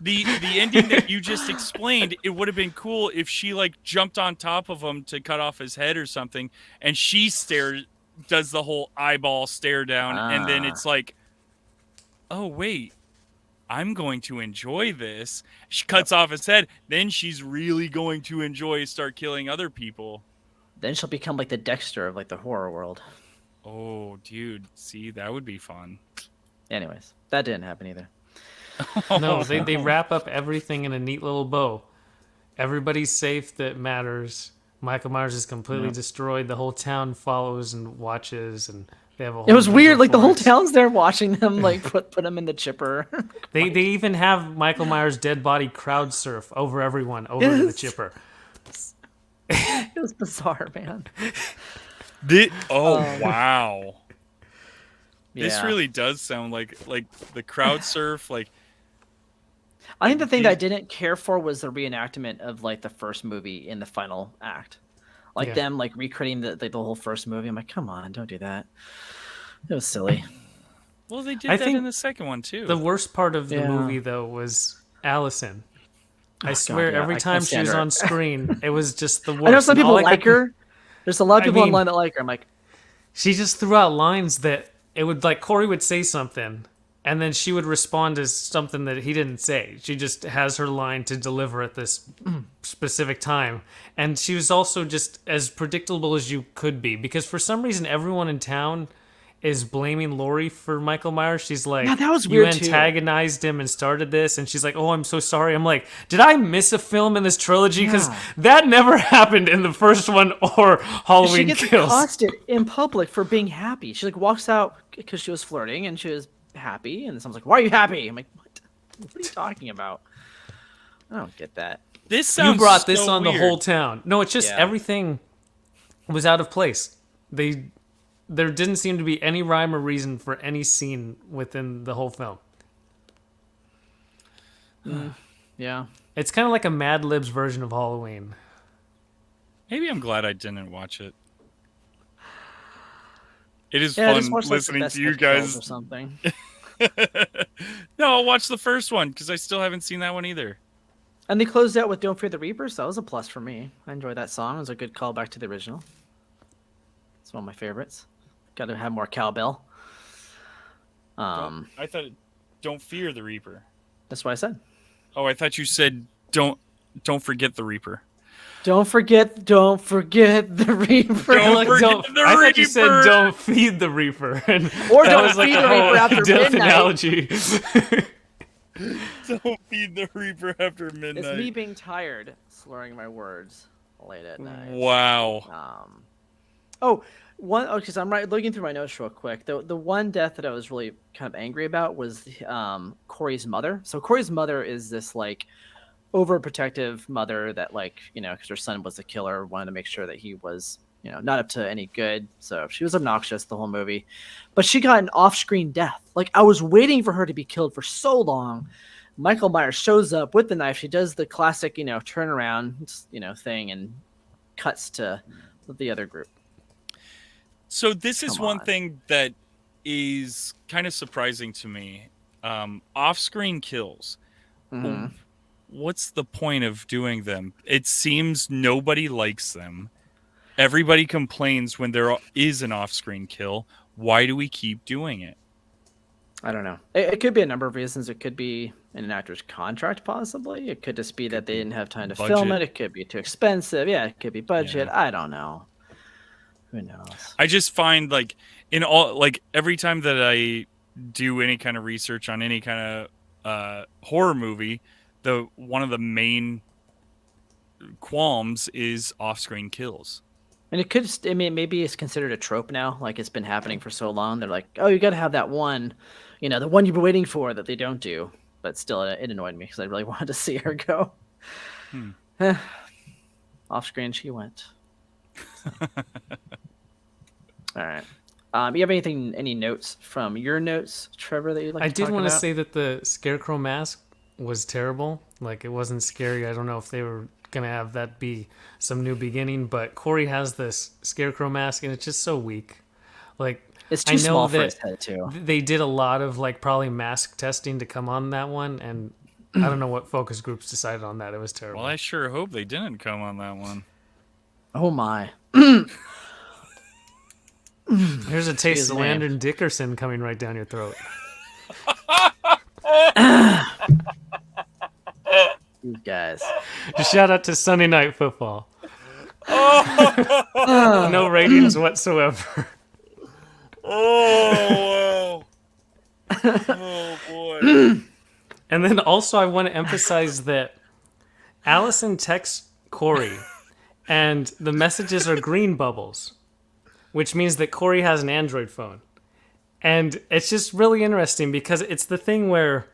The ending that you just explained, it would have been cool if she like jumped on top of him to cut off his head or something, and she does the whole eyeball stare down, and then it's like, oh wait, I'm going to enjoy this. She cuts off his head, then she's really going to start killing other people. Then she'll become like the Dexter of like the horror world. Oh, dude, see, that would be fun. Anyways, that didn't happen either. No, they wrap up everything in a neat little bow. Everybody's safe that matters. Michael Myers is completely destroyed. The whole town follows and watches, and they have a whole. It was weird. Like the whole town's there watching them, like put them in the chipper. They even have Michael Myers' dead body crowd surf over everyone over to the chipper. It was bizarre, man. Wow. This really does sound like the crowd surf. Like, I think the thing that I didn't care for was the reenactment of like the first movie in the final act, like them like recreating the whole first movie. I'm like, come on, don't do that. It was silly. Well, they did that in the second one too. The worst part of the movie though was Allison. I swear, every time she was on screen, it was just the worst. I know some people like her. There's a lot of people online that like her. I'm like, she just threw out lines that it would like Corey would say something, and then she would respond as something that he didn't say. She just has her line to deliver at this specific time, and she was also just as predictable as you could be, because for some reason everyone in town is blaming Laurie for Michael Myers. She's like, yeah, that was weird. You antagonized him and started this, and she's like, oh, I'm so sorry. I'm like, did I miss a film in this trilogy? Because that never happened in the first one or Halloween Kills. She gets accosted in public for being happy. She like walks out because she was flirting and she was happy, and someone's like, why are you happy? I'm like, what are you talking about? I don't get that. This sounds you brought so this on weird. the whole town. No, it's just everything was out of place. There didn't seem to be any rhyme or reason for any scene within the whole film. Yeah. It's kind of like a Mad Libs version of Halloween. Maybe I'm glad I didn't watch it. It is fun listening to you guys. Or something. No, I'll watch the first one because I still haven't seen that one either. And they closed out with Don't Fear the Reaper, so that was a plus for me. I enjoyed that song. It was a good callback to the original. It's one of my favorites. Got to have more cowbell. I thought Don't Fear the Reaper. That's what I said. Oh, I thought you said don't forget the Reaper. Don't forget the Reaper. Don't forget the Reaper. I thought you said don't feed the Reaper. And or that don't was like feed a the whole Reaper after death midnight. analogy. Don't feed the Reaper after midnight. It's me being tired, slurring my words late at night. Wow. Because I'm looking through my notes real quick. The one death that I was really kind of angry about was Corey's mother. So Corey's mother is this like overprotective mother that like, because her son was a killer, wanted to make sure that he was, not up to any good. So she was obnoxious the whole movie, but she got an off-screen death. Like I was waiting for her to be killed for so long. Michael Myers shows up with the knife. She does the classic, turnaround, thing and cuts to the other group. So this is one thing that is kind of surprising to me. Off-screen kills. Mm-hmm. What's the point of doing them? It seems nobody likes them. Everybody complains when there is an off-screen kill. Why do we keep doing it? I don't know. It could be a number of reasons. It could be in an actor's contract, possibly. It could just be that they didn't have time to film it. It could be too expensive. Yeah, it could be budget. Yeah. I don't know. Who knows? I just find every time that I do any kind of research on any kind of horror movie, one of the main qualms is off-screen kills. And it could, I mean, maybe it's considered a trope now. Like it's been happening for so long. They're like, oh, you got to have that one, the one you've been waiting for that they don't do. But still, it annoyed me because I really wanted to see her go. Off screen she went. All right. You have any notes from your notes, Trevor, that you'd like to talk about? I did want to say that the Scarecrow mask was terrible. Like, it wasn't scary. I don't know if they were going to have that be some new beginning, but Corey has this Scarecrow mask, and it's just so weak. Like, it's too small for his head, too. They did a lot of, like, probably mask testing to come on that one, and I don't know what focus groups decided on that. It was terrible. Well, I sure hope they didn't come on that one. Oh, my. Here's a taste of Landon Dickerson coming right down your throat. You guys. Shout out to Sunday Night Football. No ratings whatsoever. Oh, boy. And then also I want to emphasize that Allison texts Corey, and the messages are green bubbles, which means that Corey has an Android phone. And it's just really interesting because it's the thing where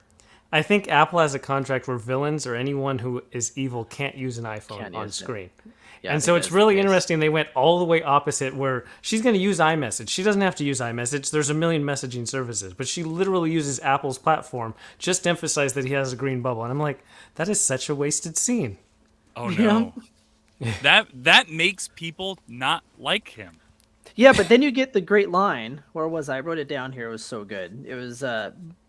I think Apple has a contract where villains or anyone who is evil can't use an iPhone on screen. Yeah, and so it's really interesting. They went all the way opposite where she's going to use iMessage. She doesn't have to use iMessage. There's a million messaging services, but she literally uses Apple's platform just to emphasize that he has a green bubble. And I'm like, that is such a wasted scene. Oh, no. That makes people not like him. Yeah, but then you get the great line. Where was I? I wrote it down here. It was so good. It was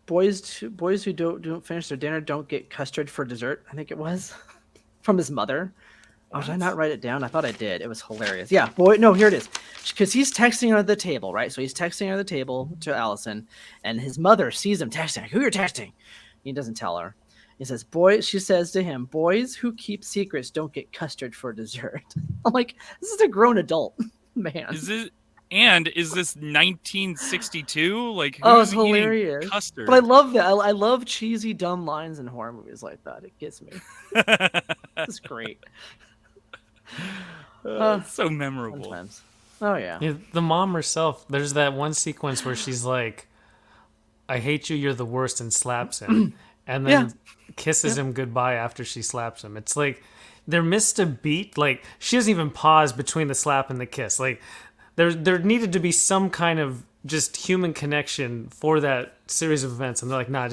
boys who don't finish their dinner don't get custard for dessert. I think it was from his mother. Oh, did I not write it down? I thought I did. It was hilarious. Yeah, no, here it is. Because he's texting her at the table, right? So he's texting her at the table to Allison, and his mother sees him texting. Like, who you're texting? He doesn't tell her. He says, she says to him, boys who keep secrets don't get custard for dessert. I'm like, this is a grown adult, man. Is this 1962? Like, oh, it's hilarious. Custard? But I love that. I love cheesy, dumb lines in horror movies like that. It gets me. It's great. So memorable. Sometimes. Oh, yeah. The mom herself, there's that one sequence where she's like, I hate you, you're the worst, and slaps him. And then kisses him goodbye after she slaps him. It's like, there missed a beat. Like, she doesn't even pause between the slap and the kiss. Like, there needed to be some kind of just human connection for that series of events. And they're like, nah,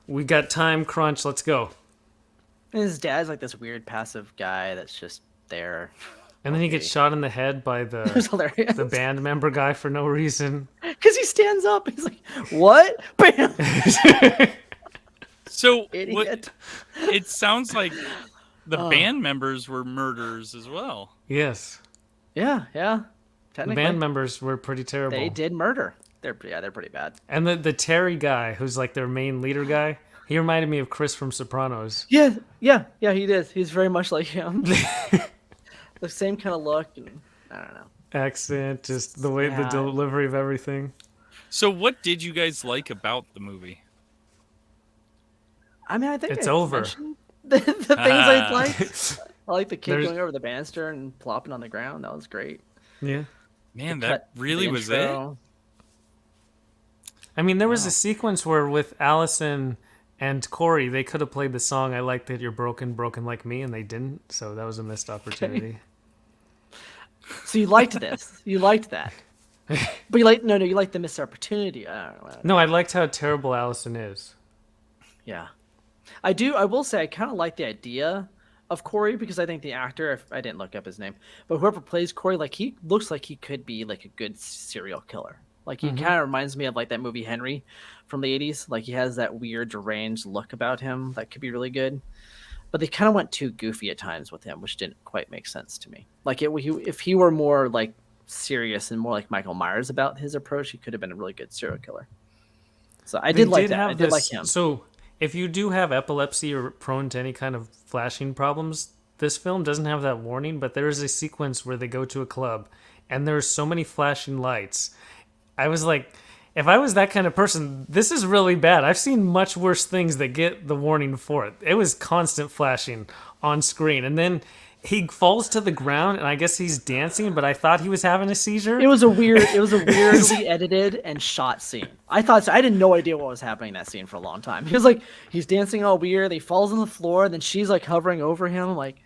we got time crunch, let's go. And his dad's like this weird passive guy that's just there. And then he gets shot in the head by the band member guy for no reason. Because he stands up. He's like, what? Bam! So it sounds like the band members were murderers as well. Yes. Yeah. The band members were pretty terrible. They did murder. They're pretty bad. And the Terry guy, who's like their main leader guy, he reminded me of Chris from Sopranos. Yeah, he did. He's very much like him. The same kind of look, and I don't know. Accent, just the way, the delivery of everything. So what did you guys like about the movie? I mean, I think it's over. The things I liked. I like the kid going over the banister and plopping on the ground. That was great. Yeah. Man, that really was it. I mean, there was a sequence where with Allison and Corey, they could have played the song "I Like That You're Broken, Broken Like Me," and they didn't. So that was a missed opportunity. Okay. So you liked this. You liked that. But you liked you liked the missed opportunity. I don't know. No, I liked how terrible Allison is. Yeah. I do. I will say I kind of like the idea of Corey because I think the actor, I didn't look up his name, but whoever plays Corey, like he looks like he could be like a good serial killer. Like he kind of reminds me of like that movie Henry from the 80s. Like he has that weird deranged look about him that could be really good. But they kind of went too goofy at times with him, which didn't quite make sense to me. Like if he were more like serious and more like Michael Myers about his approach, he could have been a really good serial killer. So I did like that. I did like him. So if you do have epilepsy or prone to any kind of flashing problems, this film doesn't have that warning, but there is a sequence where they go to a club and there's so many flashing lights. I was like, if I was that kind of person, this is really bad. I've seen much worse things that get the warning for it. It was constant flashing on screen. And then he falls to the ground, and I guess he's dancing, but I thought he was having a seizure. It was a weirdly edited and shot scene. I had no idea what was happening in that scene for a long time. He was like, he's dancing all weird. He falls on the floor, and then she's like hovering over him. I'm like,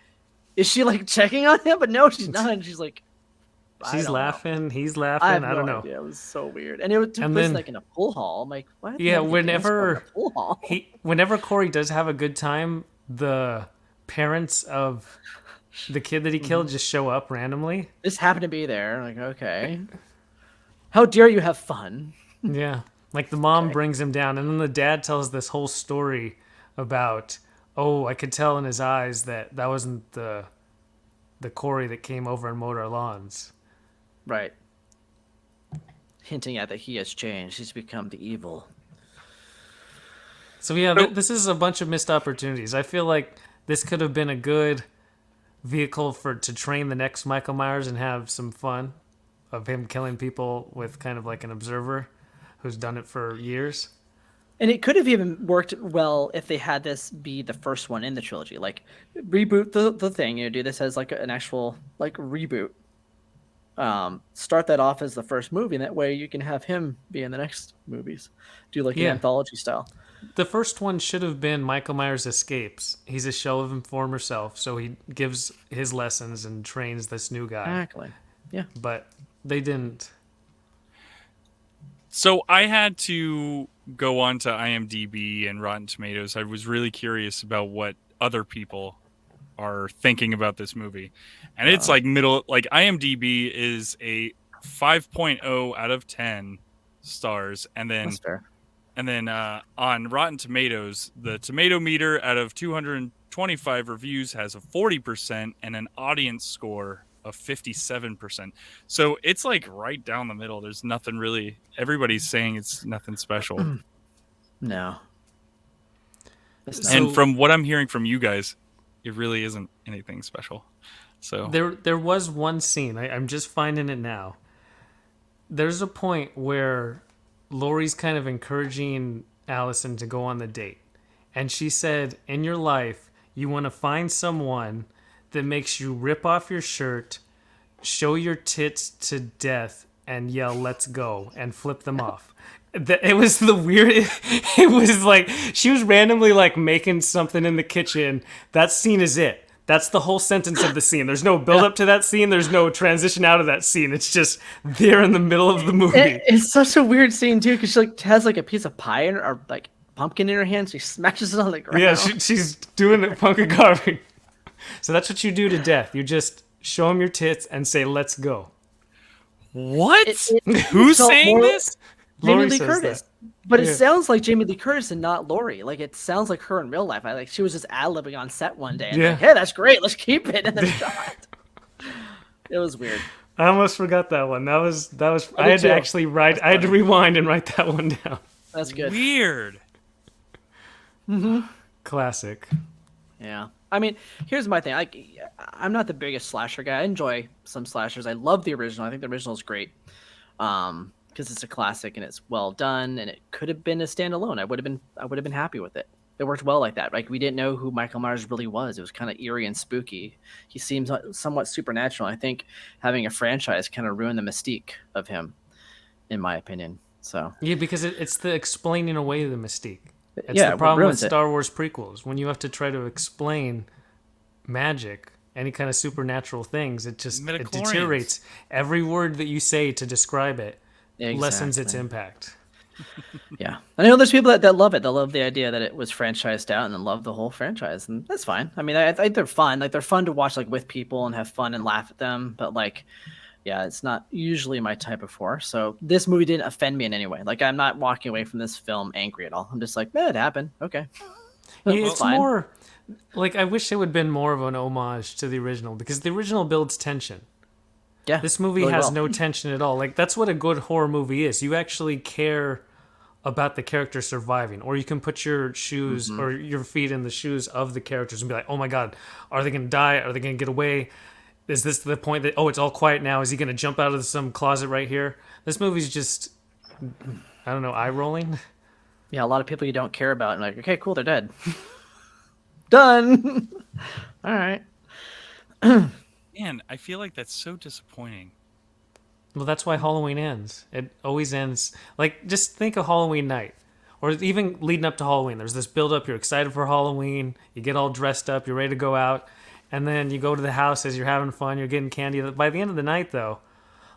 is she like checking on him? But no, she's not. And she's like, she's laughing. He's laughing. I don't know. Idea. It was so weird, and it took place like in a pool hall. I'm like, what? Yeah, whenever Corey does have a good time, the parents of the kid that he killed just show up randomly. This happened to be there. Like, okay, how dare you have fun? Yeah, like the mom brings him down, and then the dad tells this whole story about, I could tell in his eyes that wasn't the Corey that came over and mowed our lawns. Right. Hinting at that he has changed. He's become the evil. So yeah, this is a bunch of missed opportunities. I feel like this could have been a good vehicle to train the next Michael Myers and have some fun of him killing people with kind of like an observer who's done it for years. And it could have even worked well if they had this be the first one in the trilogy. Like, reboot the thing, do this as like an actual like reboot. Start that off as the first movie, and that way you can have him be in the next movies. Do like an anthology style. The first one should have been Michael Myers Escapes. He's a shell of his former self, so he gives his lessons and trains this new guy. Exactly. Yeah. But they didn't. So I had to go on to IMDb and Rotten Tomatoes. I was really curious about what other people are thinking about this movie. And it's like IMDb is a 5.0 out of 10 stars. And then That's fair. And then on Rotten Tomatoes, the tomato meter out of 225 reviews has a 40% and an audience score of 57%. So it's like right down the middle. There's nothing really. Everybody's saying it's nothing special. No. And from what I'm hearing from you guys, it really isn't anything special. So there was one scene. I'm just finding it now. There's a point where Laurie's kind of encouraging Allison to go on the date. And she said, in your life, you want to find someone that makes you rip off your shirt, show your tits to death, and yell, let's go, and flip them off. It was the weirdest. It was like she was randomly like making something in the kitchen. That scene is it. That's the whole sentence of the scene. There's no build up to that scene. There's no transition out of that scene. It's just there in the middle of the movie. It's such a weird scene too, because she like has like a piece of pie or like pumpkin in her hand. She smashes it on the ground. Yeah, she's doing a pumpkin carving. So that's what you do to death. You just show him your tits and say, "Let's go." What? Who's saying this? Jamie Lee Curtis. But it sounds like Jamie Lee Curtis and not Laurie. Like it sounds like her in real life. She was just ad-libbing on set one day. And like, hey, that's great. Let's keep it. And then shot. It was weird. I almost forgot that one. That was. I had to actually write. I had to rewind and write that one down. That's good. Weird. Classic. Yeah. I mean, here's my thing. I'm not the biggest slasher guy. I enjoy some slashers. I love the original. I think the original is great. Because it's a classic and it's well done, and it could have been a standalone. I would have been happy with it. It worked well like that. Like we didn't know who Michael Myers really was. It was kind of eerie and spooky. He seems somewhat supernatural. I think having a franchise kind of ruined the mystique of him, in my opinion. So yeah, because it's the explaining away the mystique. It's the problem with Star Wars prequels. When you have to try to explain magic, any kind of supernatural things, it deteriorates. Every word that you say to describe it lessens its impact. Yeah. I know there's people that love it. They love the idea that it was franchised out and then love the whole franchise. And that's fine. I mean, I think they're fun. Like they're fun to watch like with people and have fun and laugh at them. But like, yeah, it's not usually my type of horror. So this movie didn't offend me in any way. Like I'm not walking away from this film angry at all. I'm just like, it happened. Okay. It's more like, I wish it would have been more of an homage to the original, because the original builds tension. Yeah, this movie really has no tension at all. Like that's what a good horror movie is. You actually care about the character surviving, or you can put your shoes or your feet in the shoes of the characters and be like, oh my God, are they going to die? Are they going to get away? Is this the point that, it's all quiet now? Is he going to jump out of some closet right here? This movie's just, I don't know, eye rolling. Yeah, a lot of people you don't care about and like, okay, cool, they're dead. Done. All right. Man, I feel like that's so disappointing. Well, that's why Halloween ends. It always ends. Like, just think of Halloween night. Or even leading up to Halloween. There's this build up, you're excited for Halloween, you get all dressed up, you're ready to go out, and then you go to the house as you're having fun, you're getting candy. By the end of the night, though,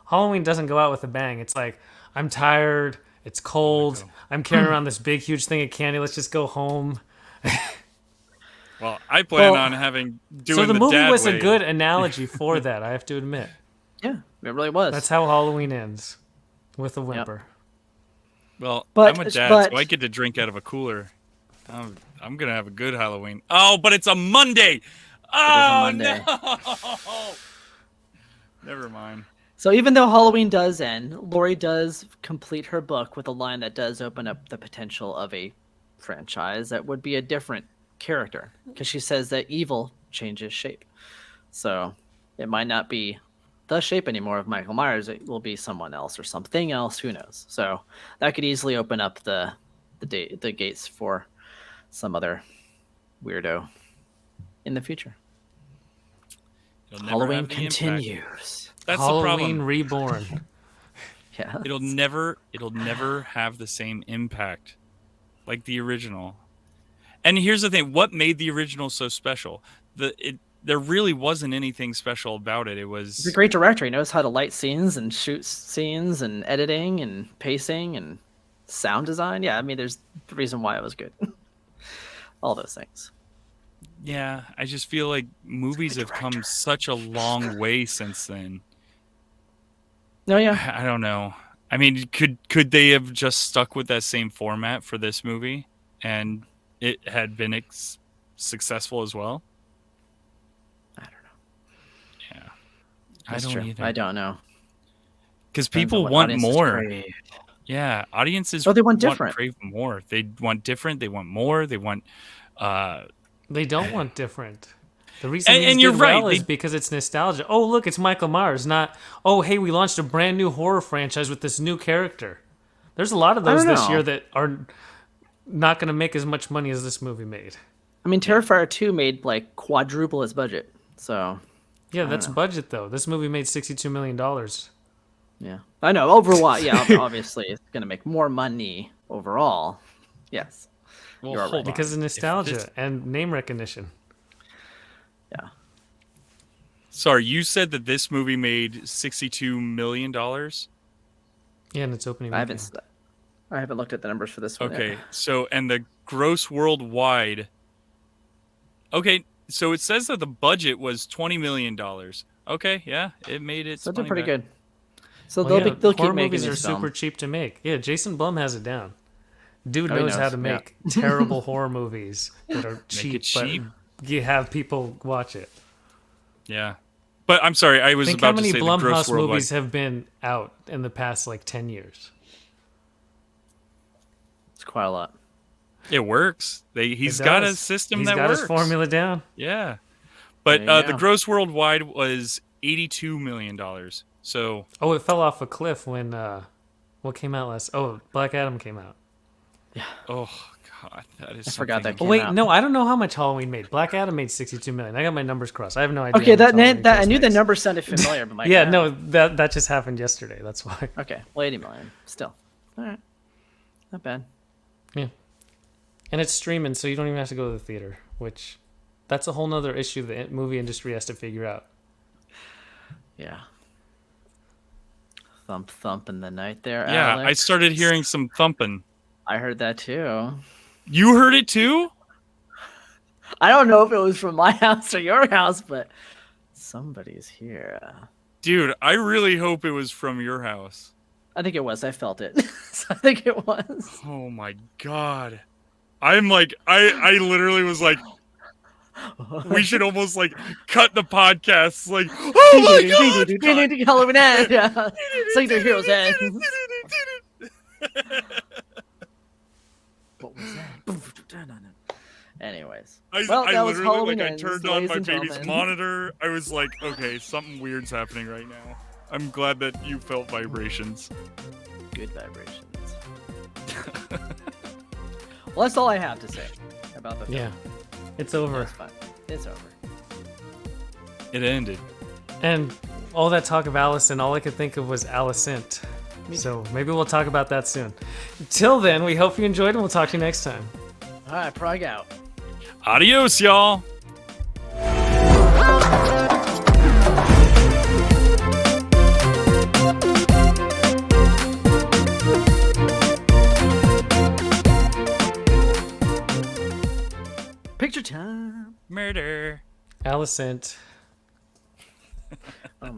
Halloween doesn't go out with a bang. It's like, I'm tired, it's cold, I'm carrying around this big, huge thing of candy, let's just go home. Well, I plan on doing so the movie dad was way. a good analogy for that, I have to admit. Yeah, it really was. That's how Halloween ends, with a whimper. Yep. Well, But- I'm a dad, but- so I get to drink out of a cooler. I'm gonna have a good Halloween. Oh, but it's a Monday. Oh, Monday. no! Never mind. So even though Halloween does end, Laurie does complete her book with a line that does open up the potential of a franchise that would be a different character, because she says that evil changes shape. So it might not be the shape anymore of Michael Myers. It will be someone else or something else. Who knows? So that could easily open up the gates for some other weirdo in the future. It'll never Halloween have the impact. continues. That's Halloween the problem. Reborn. Yeah. It'll never have the same impact like the original. And here's the thing: what made the original so special? There really wasn't anything special about it. He's a great director. He knows how to light scenes and shoot scenes and editing and pacing and sound design. Yeah, I mean, there's the reason why it was good. All those things. Yeah, I just feel like movies have come such a long way since then. No, yeah. I don't know. I mean, could they have just stuck with that same format for this movie and it had been successful as well? I don't know. Yeah. That's I don't true. either. I don't know. Because Depends on people what want audiences more. crave. Yeah, audiences Oh, they want different. crave more. They want different. They want more. They want... They don't want different. The reason And these you're did right, well is because it's nostalgia. Oh, look, it's Michael Myers. Not, oh, hey, we launched a brand new horror franchise with this new character. There's a lot of those don't this know. year that are not going to make as much money as this movie made. I mean, Terrifier 2 made like quadruple his budget. So, Yeah, that's budget, though. This movie made $62 million. yeah. I know. Overall, yeah, obviously, it's going to make more money overall. Yes. Well, You're hold right. on. Because of If nostalgia this- and name recognition. Yeah. Sorry, you said that this movie made $62 million? Yeah, and it's opening I weekend. haven't looked at the numbers for this one. Okay, Yet. so, and the gross worldwide... Okay, so it says that the budget was $20 million. Okay, yeah, it made it. So they're pretty good. So Well, yeah, they'll keep horror making movies are these super films. cheap to make. Yeah, Jason Blum has it down. Dude Oh, he knows how knows, to yeah. make terrible horror movies that are cheap, it cheap. but you have people watch it. Yeah. But I'm sorry, I was Think how about to many say the gross Blumhouse worldwide. movies have been out in the past like 10 years. It's quite a lot. It works. He's It got a does. system He's that got works. his formula down. Yeah. But There you the go. gross worldwide was $82 million. So, Oh, it fell off a cliff when what came out last? Oh, Black Adam came out. oh god, that is I forgot that Oh came wait, out. no, I don't know how much Halloween made. Black Adam made 62 million. I got my numbers crossed. I have no idea. Okay, how much Halloween that I Kills knew the makes. number sounded familiar, but like Yeah, no, that just happened yesterday. That's why. Okay, well, 80 million still. All right, not bad. Yeah. And it's streaming, so you don't even have to go to the theater, which that's a whole nother issue the movie industry has to figure out. Yeah. Thump thump in the night there. Yeah, Alex. I started hearing some thumping. I heard that too. You heard it too? I don't know if it was from my house or your house, but somebody's here. Dude, I really hope it was from your house. I think it was. I felt it. So I think it was. Oh my god. I'm like, I literally was like, we should almost like cut the podcast. Like, oh my god! Halloween end. Yeah. Sing the hero's end. What was that? Anyways. Well, I that was literally Halloween like I Ends, turned on ladies my and baby's gentlemen. monitor. I was like, okay, something weird's happening right now. I'm glad that you felt vibrations. Good vibrations. Well, that's all I have to say about the film. Yeah. It's over. It's fun. It's over. It ended. And all that talk of Allison, all I could think of was Alicent. So maybe we'll talk about that soon. Till then, we hope you enjoyed, and we'll talk to you next time. All right, Prague out. Adios, y'all. Picture time. Murder. Alicent. Oh my